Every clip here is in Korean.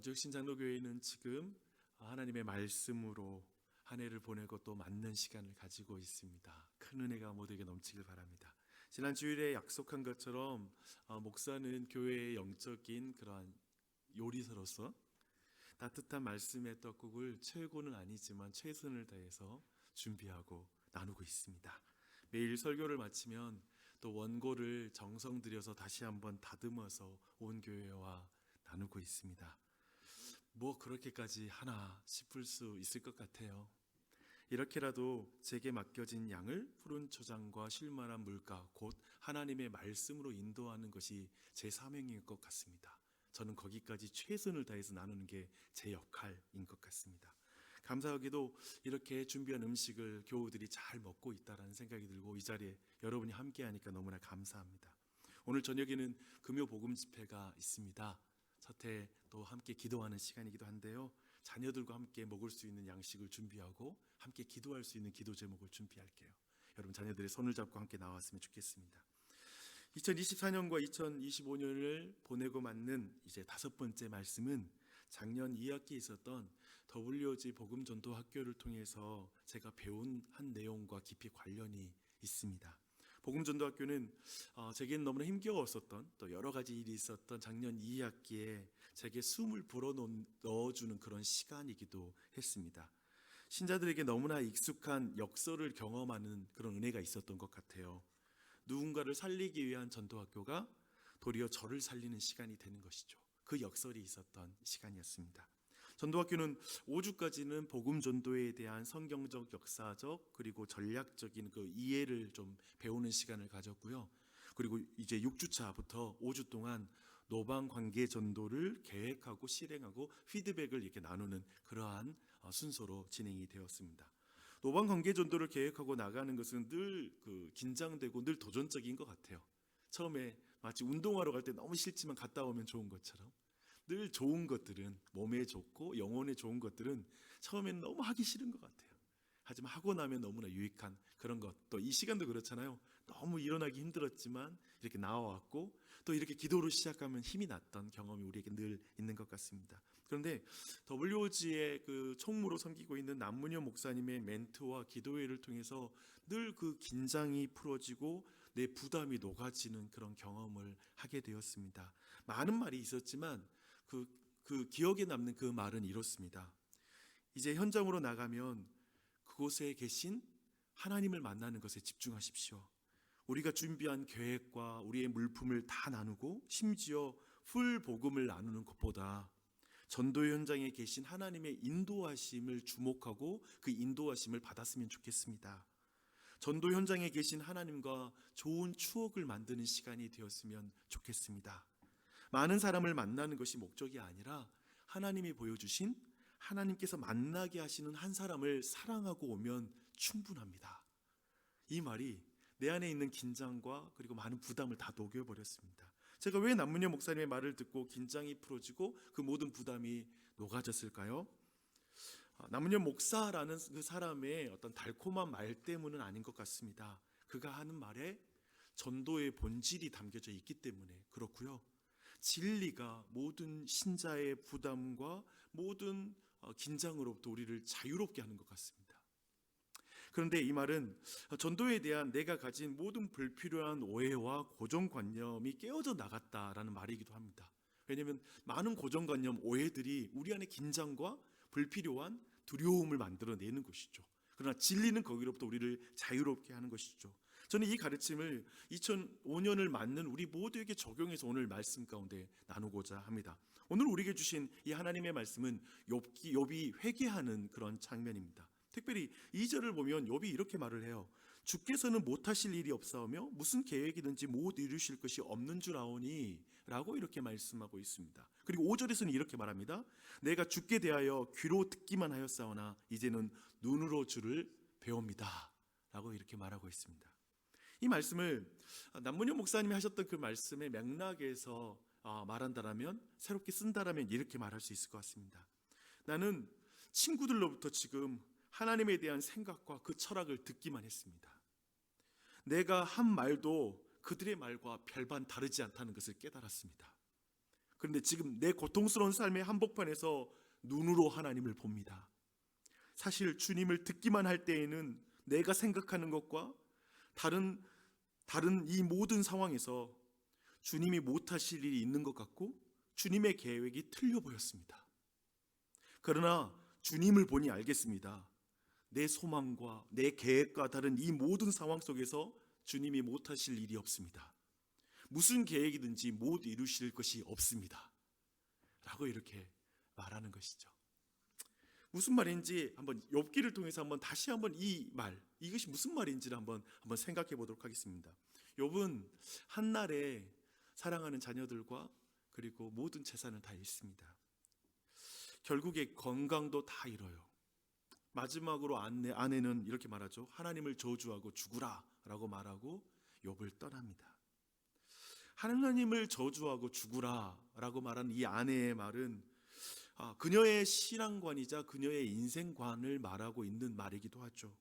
지역신장로교회는 지금 하나님의 말씀으로 한 해를 보내고 또 맞는 시간을 가지고 있습니다. 큰 은혜가 모두에게 넘치길 바랍니다. 지난 주일에 약속한 것처럼 목사는 교회의 영적인 그러한 요리사로서 따뜻한 말씀의 떡국을 최고는 아니지만 최선을 다해서 준비하고 나누고 있습니다. 매일 설교를 마치면 또 원고를 정성 들여서 다시 한번 다듬어서 온 교회와 나누고 있습니다. 뭐 그렇게까지 하나 싶을 수 있을 것 같아요. 이렇게라도 제게 맡겨진 양을 푸른 초장과 쉴만한 물가 곧 하나님의 말씀으로 인도하는 것이 제 사명인 것 같습니다. 저는 거기까지 최선을 다해서 나누는 게 제 역할인 것 같습니다. 감사하게도 이렇게 준비한 음식을 교우들이 잘 먹고 있다는 생각이 들고 이 자리에 여러분이 함께하니까 너무나 감사합니다. 오늘 저녁에는 금요 복음 집회가 있습니다. 첫 해 또 함께 기도하는 시간이기도 한데요, 자녀들과 함께 먹을 수 있는 양식을 준비하고 함께 기도할 수 있는 기도 제목을 준비할게요. 여러분 자녀들의 손을 잡고 함께 나왔으면 좋겠습니다. 2024년과 2025년을 보내고 맞는 이제 5번째 말씀은 작년 2학기에 있었던 WOG 복음전도학교를 통해서 제가 배운 한 내용과 깊이 관련이 있습니다. 복음전도학교는 제게는 너무나 힘겨웠었던 또 여러 가지 일이 있었던 작년 2학기에 제게 숨을 불어넣어주는 그런 시간이기도 했습니다. 신자들에게 너무나 익숙한 역설을 경험하는 그런 은혜가 있었던 것 같아요. 누군가를 살리기 위한 전도학교가 도리어 저를 살리는 시간이 되는 것이죠. 그 역설이 있었던 시간이었습니다. 전도학교는 5주까지는 복음 전도에 대한 성경적, 역사적 그리고 전략적인 그 이해를 좀 배우는 시간을 가졌고요. 그리고 이제 6주차부터 5주 동안 노방 관계 전도를 계획하고 실행하고 피드백을 이렇게 나누는 그러한 순서로 진행이 되었습니다. 노방 관계 전도를 계획하고 나가는 것은 늘 긴장되고 늘 도전적인 것 같아요. 처음에 마치 운동하러 갈 때 너무 싫지만 갔다 오면 좋은 것처럼 늘 좋은 것들은, 몸에 좋고 영혼에 좋은 것들은 처음엔 너무 하기 싫은 것 같아요. 하지만 하고 나면 너무나 유익한 그런 것, 또 이 시간도 그렇잖아요. 너무 일어나기 힘들었지만 이렇게 나와왔고 또 이렇게 기도로 시작하면 힘이 났던 경험이 우리에게 늘 있는 것 같습니다. 그런데 WOG의 그 총무로 섬기고 있는 남문현 목사님의 멘트와 기도회를 통해서 늘 그 긴장이 풀어지고 내 부담이 녹아지는 그런 경험을 하게 되었습니다. 많은 말이 있었지만 그 기억에 남는 그 말은 이렇습니다. 이제 현장으로 나가면 그곳에 계신 하나님을 만나는 것에 집중하십시오. 우리가 준비한 계획과 우리의 물품을 다 나누고 심지어 풀 복음을 나누는 것보다 전도 현장에 계신 하나님의 인도하심을 주목하고 그 인도하심을 받았으면 좋겠습니다. 전도 현장에 계신 하나님과 좋은 추억을 만드는 시간이 되었으면 좋겠습니다. 많은 사람을 만나는 것이 목적이 아니라 하나님이 보여주신, 하나님께서 만나게 하시는 한 사람을 사랑하고 오면 충분합니다. 이 말이 내 안에 있는 긴장과 그리고 많은 부담을 다 녹여버렸습니다. 제가 왜 남문현 목사님의 말을 듣고 긴장이 풀어지고 그 모든 부담이 녹아졌을까요? 남문현 목사라는 그 사람의 어떤 달콤한 말 때문은 아닌 것 같습니다. 그가 하는 말에 전도의 본질이 담겨져 있기 때문에 그렇고요. 진리가 모든 신자의 부담과 모든 긴장으로부터 우리를 자유롭게 하는 것 같습니다. 그런데 이 말은 전도에 대한 내가 가진 모든 불필요한 오해와 고정관념이 깨어져 나갔다라는 말이기도 합니다. 왜냐하면 많은 고정관념, 오해들이 우리 안에 긴장과 불필요한 두려움을 만들어내는 것이죠. 그러나 진리는 거기로부터 우리를 자유롭게 하는 것이죠. 저는 이 가르침을 2005년을 맞는 우리 모두에게 적용해서 오늘 말씀 가운데 나누고자 합니다. 오늘 우리에게 주신 이 하나님의 말씀은 욥이 회개하는 그런 장면입니다. 특별히 2절을 보면 욥이 이렇게 말을 해요. 주께서는 못하실 일이 없사오며 무슨 계획이든지 못 이루실 것이 없는 줄 아오니 라고 이렇게 말씀하고 있습니다. 그리고 5절에서는 이렇게 말합니다. 내가 주께 대하여 귀로 듣기만 하였사오나 이제는 눈으로 주를 배웁니다 라고 이렇게 말하고 있습니다. 이 말씀을 남문현 목사님이 하셨던 그 말씀의 맥락에서 말한다라면, 새롭게 쓴다라면 이렇게 말할 수 있을 것 같습니다. 나는 친구들로부터 지금 하나님에 대한 생각과 그 철학을 듣기만 했습니다. 내가 한 말도 그들의 말과 별반 다르지 않다는 것을 깨달았습니다. 그런데 지금 내 고통스러운 삶의 한복판에서 눈으로 하나님을 봅니다. 사실 주님을 듣기만 할 때에는 내가 생각하는 것과 다른 이 모든 상황에서 주님이 못하실 일이 있는 것 같고 주님의 계획이 틀려 보였습니다. 그러나 주님을 보니 알겠습니다. 내 소망과 내 계획과 다른 이 모든 상황 속에서 주님이 못하실 일이 없습니다. 무슨 계획이든지 못 이루실 것이 없습니다. 라고 이렇게 말하는 것이죠. 무슨 말인지 한번 욥기를 통해서 다시 한번 이 말, 이것이 무슨 말인지를 한번 생각해 보도록 하겠습니다. 욥은 한날에 사랑하는 자녀들과 그리고 모든 재산을 다 잃습니다. 결국에 건강도 다 잃어요. 마지막으로 아내는 이렇게 말하죠. 하나님을 저주하고 죽으라 라고 말하고 욥을 떠납니다. 하나님을 저주하고 죽으라 라고 말한 이 아내의 말은 그녀의 신앙관이자 그녀의 인생관을 말하고 있는 말이기도 하죠.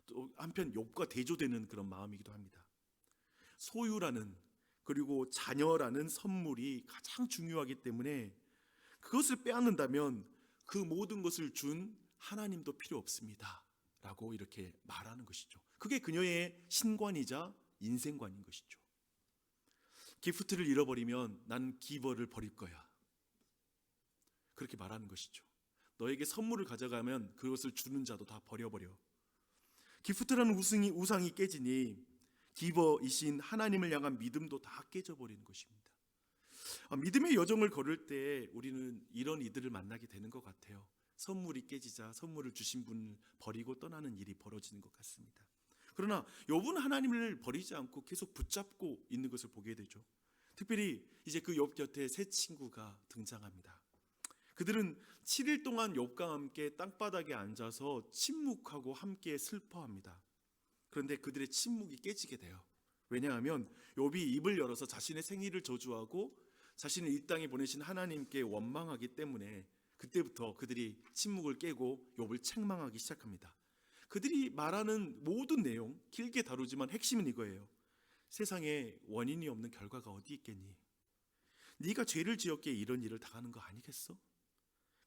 또 한편 욥과 대조되는 그런 마음이기도 합니다. 소유라는 그리고 자녀라는 선물이 가장 중요하기 때문에 그것을 빼앗는다면 그 모든 것을 준 하나님도 필요 없습니다 라고 이렇게 말하는 것이죠. 그게 그녀의 신관이자 인생관인 것이죠. 기프트를 잃어버리면 난 기버를 버릴 거야, 그렇게 말하는 것이죠. 너에게 선물을 가져가면 그것을 주는 자도 다 버려버려. 기프트라는 우상이 깨지니 기버이신 하나님을 향한 믿음도 다 깨져버리는 것입니다. 믿음의 여정을 걸을 때 우리는 이런 이들을 만나게 되는 것 같아요. 선물이 깨지자 선물을 주신 분을 버리고 떠나는 일이 벌어지는 것 같습니다. 그러나 욥은 하나님을 버리지 않고 계속 붙잡고 있는 것을 보게 되죠. 특별히 이제 그 욥 곁에 새 친구가 등장합니다. 그들은 7일 동안 욥과 함께 땅바닥에 앉아서 침묵하고 함께 슬퍼합니다. 그런데 그들의 침묵이 깨지게 돼요. 왜냐하면 욥이 입을 열어서 자신의 생일을 저주하고 자신을 이 땅에 보내신 하나님께 원망하기 때문에 그때부터 그들이 침묵을 깨고 욥을 책망하기 시작합니다. 그들이 말하는 모든 내용 길게 다루지만 핵심은 이거예요. 세상에 원인이 없는 결과가 어디 있겠니? 네가 죄를 지었기에 이런 일을 당하는 거 아니겠어?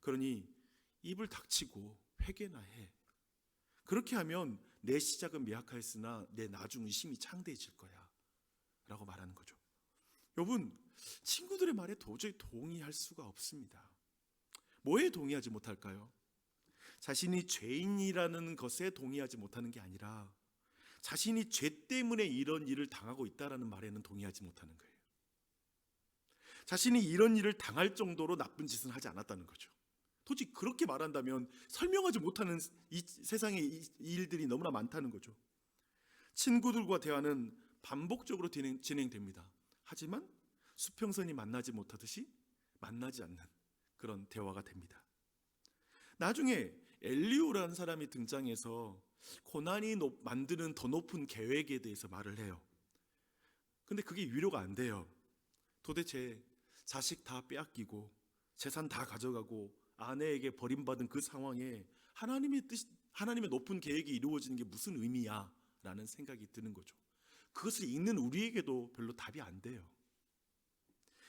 그러니 입을 닥치고 회개나 해. 그렇게 하면 내 시작은 미약하였으나 내 나중은 심히 창대해질 거야 라고 말하는 거죠. 욥은 친구들의 말에 도저히 동의할 수가 없습니다. 뭐에 동의하지 못할까요? 자신이 죄인이라는 것에 동의하지 못하는 게 아니라 자신이 죄 때문에 이런 일을 당하고 있다는 말에는 동의하지 못하는 거예요. 자신이 이런 일을 당할 정도로 나쁜 짓은 하지 않았다는 거죠. 도저히 그렇게 말한다면 설명하지 못하는 이 세상의 일들이 너무나 많다는 거죠. 친구들과 대화는 반복적으로 진행됩니다. 하지만 수평선이 만나지 못하듯이 만나지 않는 그런 대화가 됩니다. 나중에 엘리후라는 사람이 등장해서 고난이 만드는 더 높은 계획에 대해서 말을 해요. 근데 그게 위로가 안 돼요. 도대체 자식 다 빼앗기고 재산 다 가져가고 아내에게 버림받은 그 상황에 하나님의 높은 계획이 이루어지는 게 무슨 의미야? 라는 생각이 드는 거죠. 그것을 읽는 우리에게도 별로 답이 안 돼요.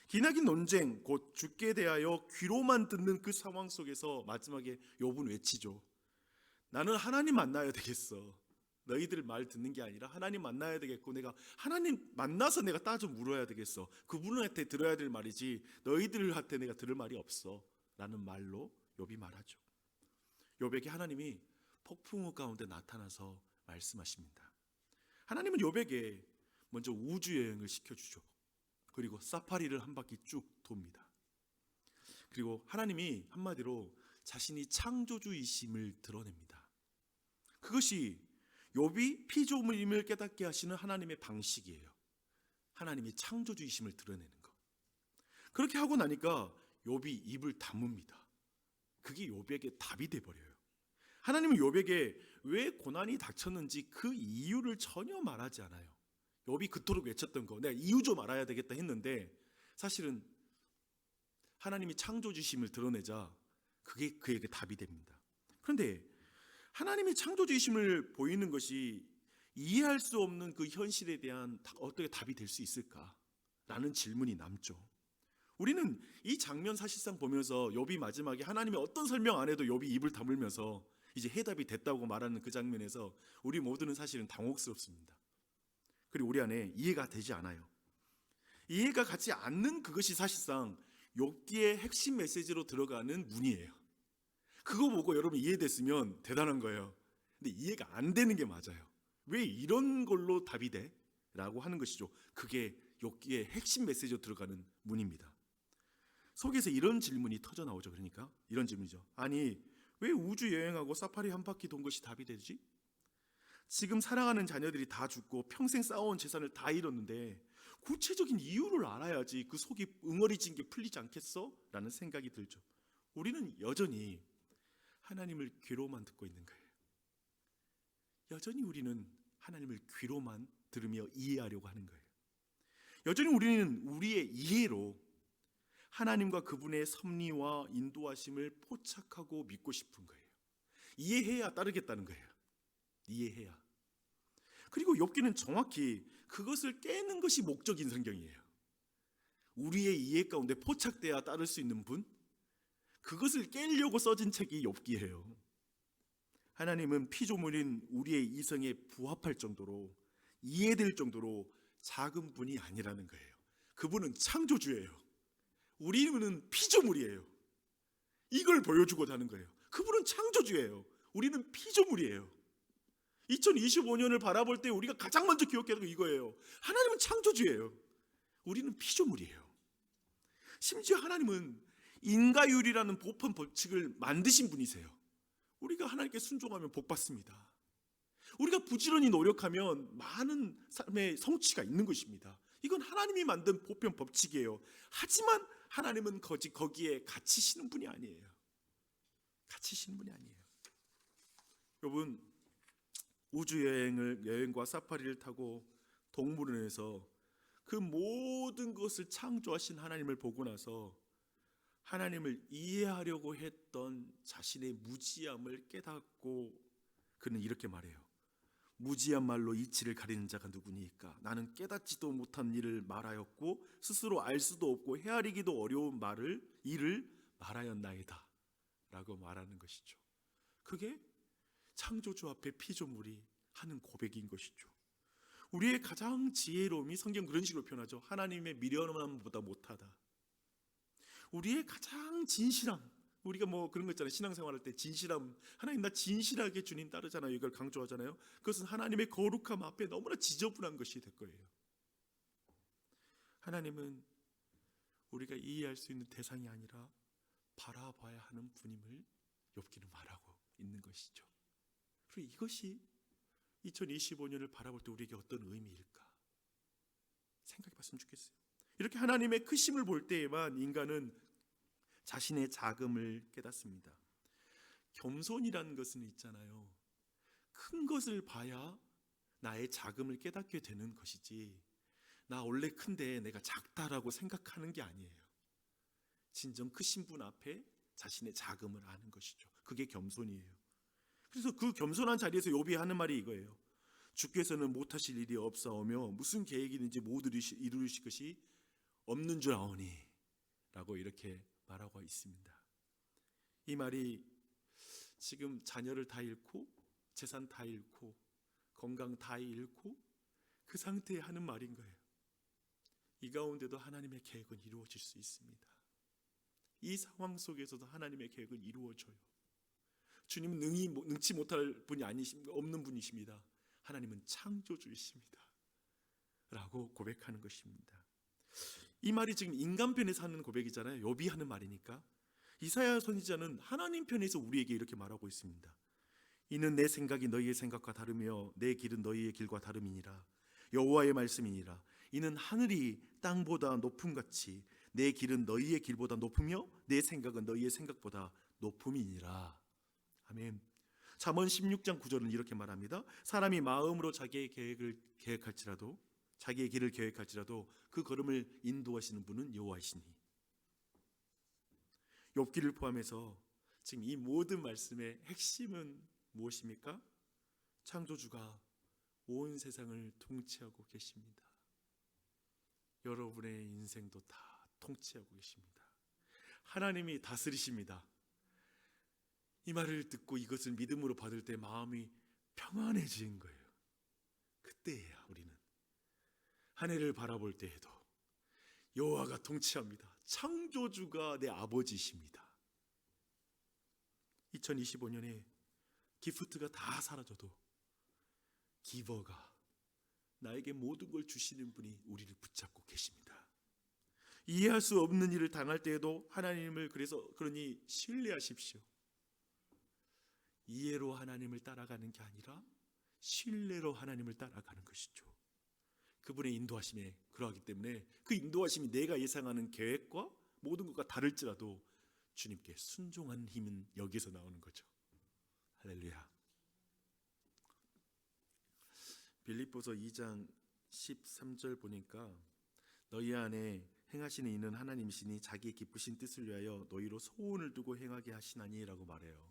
기나긴 논쟁, 곧 죽게 대하여 귀로만 듣는 그 상황 속에서 마지막에 욥은 외치죠. 나는 하나님 만나야 되겠어. 너희들 말 듣는 게 아니라 하나님 만나야 되겠고 내가 하나님 만나서 내가 따져 물어야 되겠어. 그분한테 들어야 될 말이지 너희들한테 내가 들을 말이 없어 라는 말로 욥이 말하죠. 욥에게 하나님이 폭풍우 가운데 나타나서 말씀하십니다. 하나님은 욥에게 먼저 우주여행을 시켜주죠. 그리고 사파리를 한 바퀴 쭉 돕니다. 그리고 하나님이 한마디로 자신이 창조주이심을 드러냅니다. 그것이 욥이 피조물임을 깨닫게 하시는 하나님의 방식이에요. 하나님이 창조주이심을 드러내는 것. 그렇게 하고 나니까 욥이 입을 다뭅니다. 그게 욥에게 답이 돼버려요. 하나님은 욥에게 왜 고난이 닥쳤는지 그 이유를 전혀 말하지 않아요. 욥이 그토록 외쳤던 거 내가 이유 좀 알아야 되겠다 했는데 사실은 하나님이 창조주심을 드러내자 그게 그에게 답이 됩니다. 그런데 하나님이 창조주심을 보이는 것이 이해할 수 없는 그 현실에 대한 어떻게 답이 될 수 있을까라는 질문이 남죠. 우리는 이 장면 사실상 보면서 욥이 마지막에 하나님이 어떤 설명 안 해도 욥이 입을 다물면서 이제 해답이 됐다고 말하는 그 장면에서 우리 모두는 사실은 당혹스럽습니다. 그리고 우리 안에 이해가 되지 않아요. 이해가 가지 않는 그것이 사실상 욥기의 핵심 메시지로 들어가는 문이에요. 그거 보고 여러분 이해됐으면 대단한 거예요. 근데 이해가 안 되는 게 맞아요. 왜 이런 걸로 답이 돼? 라고 하는 것이죠. 그게 욥기의 핵심 메시지로 들어가는 문입니다. 속에서 이런 질문이 터져 나오죠. 그러니까 이런 질문이죠. 아니, 왜 우주 여행하고 사파리 한 바퀴 돈 것이 답이 되지? 지금 사랑하는 자녀들이 다 죽고 평생 쌓아온 재산을 다 잃었는데 구체적인 이유를 알아야지 그 속이 응어리진 게 풀리지 않겠어? 라는 생각이 들죠. 우리는 여전히 하나님을 귀로만 듣고 있는 거예요. 여전히 우리는 하나님을 귀로만 들으며 이해하려고 하는 거예요. 여전히 우리는 우리의 이해로 하나님과 그분의 섭리와 인도하심을 포착하고 믿고 싶은 거예요. 이해해야 따르겠다는 거예요. 이해해야. 그리고 욥기는 정확히 그것을 깨는 것이 목적인 성경이에요. 우리의 이해 가운데 포착돼야 따를 수 있는 분, 그것을 깨려고 써진 책이 욥기예요. 하나님은 피조물인 우리의 이성에 부합할 정도로 이해될 정도로 작은 분이 아니라는 거예요. 그분은 창조주예요. 우리는 피조물이에요. 이걸 보여주고자 하는 거예요. 그분은 창조주예요. 우리는 피조물이에요. 2025년을 바라볼 때 우리가 가장 먼저 기억해야 하는 거 이거예요. 하나님은 창조주예요. 우리는 피조물이에요. 심지어 하나님은 인과율이라는 보편 법칙을 만드신 분이세요. 우리가 하나님께 순종하면 복 받습니다. 우리가 부지런히 노력하면 많은 삶의 성취가 있는 것입니다. 이건 하나님이 만든 보편 법칙이에요. 하지만 하나님은 거기에 갇히시는 분이 아니에요. 갇히시는 분이 아니에요. 여러분, 여행과 사파리를 타고 동물원에서 그 모든 것을 창조하신 하나님을 보고 나서 하나님을 이해하려고 했던 자신의 무지함을 깨닫고 그는 이렇게 말해요. 무지한 말로 이치를 가리는 자가 누구니까? 나는 깨닫지도 못한 일을 말하였고 스스로 알 수도 없고 헤아리기도 어려운 일을 말하였나이다 라고 말하는 것이죠. 그게 창조주 앞에 피조물이 하는 고백인 것이죠. 우리의 가장 지혜로움이 성경 그런 식으로 표현하죠. 하나님의 미련함보다 못하다. 우리의 가장 진실함, 우리가 뭐 그런 거 있잖아요. 신앙생활할 때 진실함, 하나님 나 진실하게 주님 따르잖아요. 이걸 강조하잖아요. 그것은 하나님의 거룩함 앞에 너무나 지저분한 것이 될 거예요. 하나님은 우리가 이해할 수 있는 대상이 아니라 바라봐야 하는 분임을 욥기는 말하고 있는 것이죠. 그리고 이것이 2025년을 바라볼 때 우리에게 어떤 의미일까 생각해 봤으면 좋겠어요. 이렇게 하나님의 크심을 볼 때에만 인간은 자신의 작음을 깨닫습니다. 겸손이라는 것은 있잖아요. 큰 것을 봐야 나의 작음을 깨닫게 되는 것이지 나 원래 큰데 내가 작다라고 생각하는 게 아니에요. 진정 크신 분 앞에 자신의 작음을 아는 것이죠. 그게 겸손이에요. 그래서 그 겸손한 자리에서 욥이 하는 말이 이거예요. 주께서는 못하실 일이 없사오며 무슨 계획이든지 모두 이루실 것이 없는 줄 아오니 라고 이렇게 말하고 있습니다. 이 말이 지금 자녀를 다 잃고 재산 다 잃고 건강 다 잃고 그 상태에 하는 말인 거예요. 이 가운데도 하나님의 계획은 이루어질 수 있습니다. 이 상황 속에서도 하나님의 계획은 이루어져요. 주님은 능치 못할 분이 없는 분이십니다. 하나님은 창조주이십니다 라고 고백하는 것입니다. 이 말이 지금 인간 편에서 하는 고백이잖아요. 욥이 하는 말이니까. 이사야 선지자는 하나님 편에서 우리에게 이렇게 말하고 있습니다. 이는 내 생각이 너희의 생각과 다르며 내 길은 너희의 길과 다름이니라. 여호와의 말씀이니라. 이는 하늘이 땅보다 높음같이 내 길은 너희의 길보다 높으며 내 생각은 너희의 생각보다 높음이니라. 아멘. 잠언 16장 9절은 이렇게 말합니다. 사람이 마음으로 자기의 길을 계획할지라도 그 걸음을 인도하시는 분은 여호와이시니. 욥기를 포함해서 지금 이 모든 말씀의 핵심은 무엇입니까? 창조주가 온 세상을 통치하고 계십니다. 여러분의 인생도 다 통치하고 계십니다. 하나님이 다스리십니다. 이 말을 듣고 이것을 믿음으로 받을 때 마음이 평안해지는 거예요. 그때야 우리는 한 해를 바라볼 때에도 여호와가 통치합니다. 창조주가 내 아버지십니다. 2025년에 기프트가 다 사라져도 기버가 나에게 모든 걸 주시는 분이 우리를 붙잡고 계십니다. 이해할 수 없는 일을 당할 때에도 하나님을 그러니 신뢰하십시오. 이해로 하나님을 따라가는 게 아니라 신뢰로 하나님을 따라가는 것이죠. 그분의 인도하심에 그러하기 때문에 그 인도하심이 내가 예상하는 계획과 모든 것과 다를지라도 주님께 순종한 힘은 여기서 나오는 거죠. 할렐루야. 빌립보서 2장 13절 보니까 너희 안에 행하시는 이는 하나님이시니 자기의 기쁘신 뜻을 위하여 너희로 소원을 두고 행하게 하시나니 라고 말해요.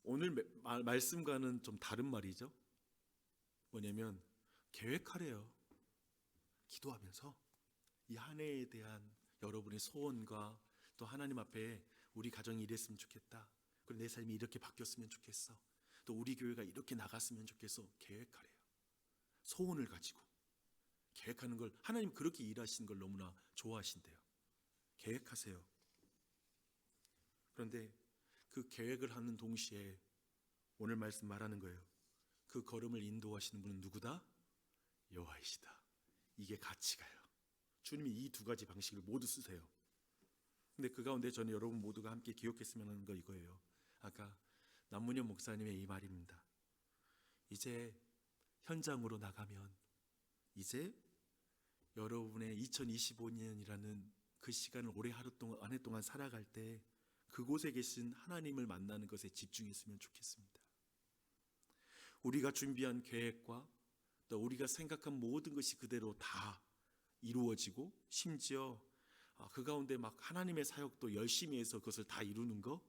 오늘 말씀과는 좀 다른 말이죠. 뭐냐면 계획하래요. 기도하면서 이 한 해에 대한 여러분의 소원과 또 하나님 앞에 우리 가정이 이랬으면 좋겠다, 그리고 내 삶이 이렇게 바뀌었으면 좋겠어, 또 우리 교회가 이렇게 나갔으면 좋겠어, 계획하래요. 소원을 가지고 계획하는 걸, 하나님 그렇게 일하시는 걸 너무나 좋아하신대요. 계획하세요. 그런데 그 계획을 하는 동시에 오늘 말씀 말하는 거예요. 그 걸음을 인도하시는 분은 누구다? 여호와이시다. 이게 같이 가요. 주님이 이 두 가지 방식을 모두 쓰세요. 근데 그 가운데 저는 여러분 모두가 함께 기억했으면 하는 거 이거예요. 아까 남문현 목사님의 이 말입니다. 이제 현장으로 나가면 이제 여러분의 2025년이라는 그 시간을 올해 한 해 동안 살아갈 때 그곳에 계신 하나님을 만나는 것에 집중했으면 좋겠습니다. 우리가 준비한 계획과 또 우리가 생각한 모든 것이 그대로 다 이루어지고 심지어 그 가운데 막 하나님의 사역도 열심히 해서 그것을 다 이루는 거,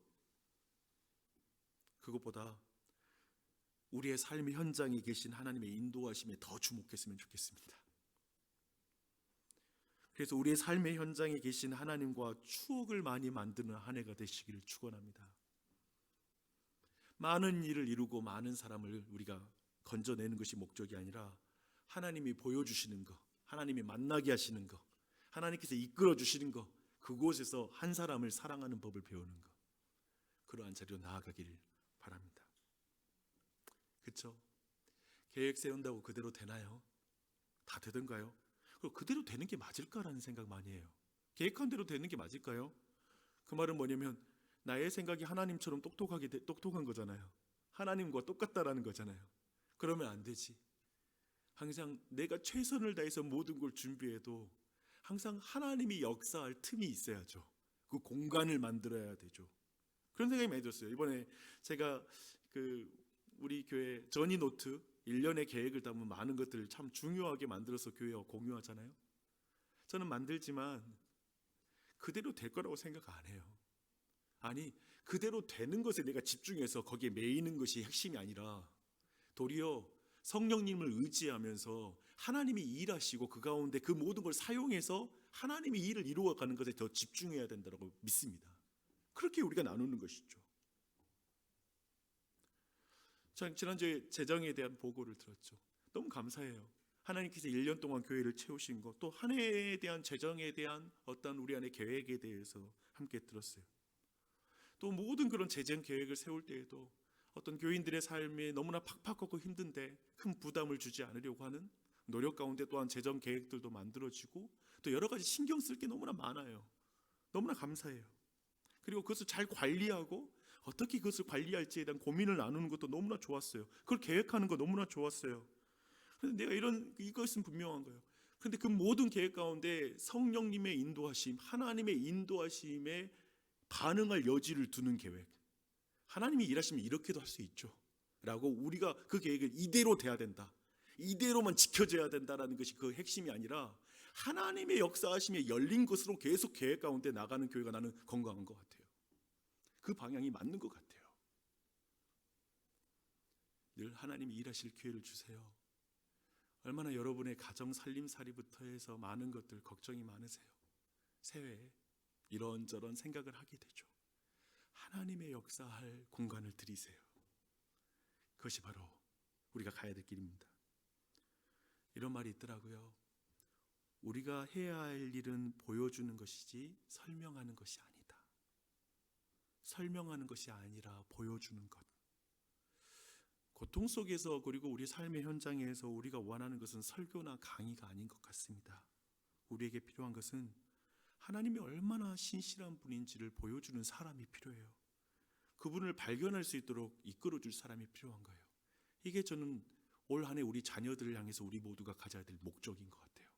그것보다 우리의 삶의 현장에 계신 하나님의 인도하심에 더 주목했으면 좋겠습니다. 그래서 우리의 삶의 현장에 계신 하나님과 추억을 많이 만드는 한 해가 되시기를 축원합니다. 많은 일을 이루고 많은 사람을 우리가 건져내는 것이 목적이 아니라 하나님이 보여주시는 것, 하나님이 만나게 하시는 것, 하나님께서 이끌어 주시는 것, 그곳에서 한 사람을 사랑하는 법을 배우는 것, 그러한 자리로 나아가기를 바랍니다. 그렇죠? 계획 세운다고 그대로 되나요? 다 되던가요? 그리고 그대로 되는 게 맞을까라는 생각 많이 해요. 계획한 대로 되는 게 맞을까요? 그 말은 뭐냐면 나의 생각이 하나님처럼 똑똑한 거잖아요. 하나님과 똑같다라는 거잖아요. 그러면 안 되지. 항상 내가 최선을 다해서 모든 걸 준비해도 항상 하나님이 역사할 틈이 있어야죠. 그 공간을 만들어야 되죠. 그런 생각이 많이 들었어요. 이번에 제가 우리 교회 전이 노트 1년의 계획을 담은 많은 것들을 참 중요하게 만들어서 교회와 공유하잖아요. 저는 만들지만 그대로 될 거라고 생각 안 해요. 아니, 그대로 되는 것에 내가 집중해서 거기에 매이는 것이 핵심이 아니라 도리어 성령님을 의지하면서 하나님이 일하시고 그 가운데 그 모든 걸 사용해서 하나님이 일을 이루어가는 것에 더 집중해야 된다고 믿습니다. 그렇게 우리가 나누는 것이죠. 지난주에 재정에 대한 보고를 들었죠. 너무 감사해요. 하나님께서 1년 동안 교회를 채우신 것, 또 한 해에 대한 재정에 대한 어떤 우리 안의 계획에 대해서 함께 들었어요. 또 모든 그런 재정 계획을 세울 때에도 어떤 교인들의 삶이 너무나 팍팍하고 힘든데 큰 부담을 주지 않으려고 하는 노력 가운데 또한 재정 계획들도 만들어지고 또 여러 가지 신경 쓸 게 너무나 많아요. 너무나 감사해요. 그리고 그것을 잘 관리하고 어떻게 그것을 관리할지에 대한 고민을 나누는 것도 너무나 좋았어요. 그걸 계획하는 거 너무나 좋았어요. 그런데 내가 이것은 분명한 거예요. 그런데 그 모든 계획 가운데 성령님의 인도하심, 하나님의 인도하심에 반응할 여지를 두는 계획, 하나님이 일하시면 이렇게도 할 수 있죠 라고 우리가 그 계획을 이대로 돼야 된다, 이대로만 지켜져야 된다라는 것이 그 핵심이 아니라 하나님의 역사하심에 열린 것으로 계속 계획 가운데 나가는 교회가 나는 건강한 것 같아요. 그 방향이 맞는 것 같아요. 늘 하나님이 일하실 기회를 주세요. 얼마나 여러분의 가정 살림살이부터 해서 많은 것들 걱정이 많으세요. 새해에 이런저런 생각을 하게 되죠. 하나님의 역사할 공간을 드리세요. 그것이 바로 우리가 가야 될 길입니다. 이런 말이 있더라고요. 우리가 해야 할 일은 보여주는 것이지 설명하는 것이 아니다. 설명하는 것이 아니라 보여주는 것. 고통 속에서 그리고 우리 삶의 현장에서 우리가 원하는 것은 설교나 강의가 아닌 것 같습니다. 우리에게 필요한 것은 하나님이 얼마나 신실한 분인지를 보여주는 사람이 필요해요. 그분을 발견할 수 있도록 이끌어줄 사람이 필요한 거예요. 이게 저는 올 한 해 우리 자녀들을 향해서 우리 모두가 가져야 될 목적인 것 같아요.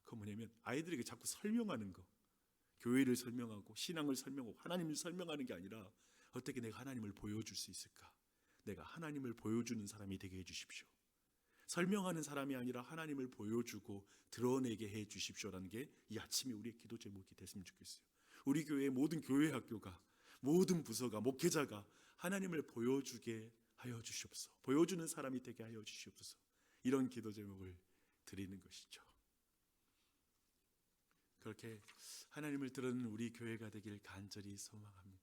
그 뭐냐면 아이들에게 자꾸 설명하는 거, 교회를 설명하고 신앙을 설명하고 하나님을 설명하는 게 아니라 어떻게 내가 하나님을 보여줄 수 있을까? 내가 하나님을 보여주는 사람이 되게 해주십시오. 설명하는 사람이 아니라 하나님을 보여주고 드러내게 해주십시오라는 게 이 아침에 우리의 기도 제목이 됐으면 좋겠어요. 우리 교회의 모든 교회 학교가, 모든 부서가, 목회자가 하나님을 보여주게 하여 주시옵소서. 보여주는 사람이 되게 하여 주시옵소서. 이런 기도 제목을 드리는 것이죠. 그렇게 하나님을 들은 우리 교회가 되길 간절히 소망합니다.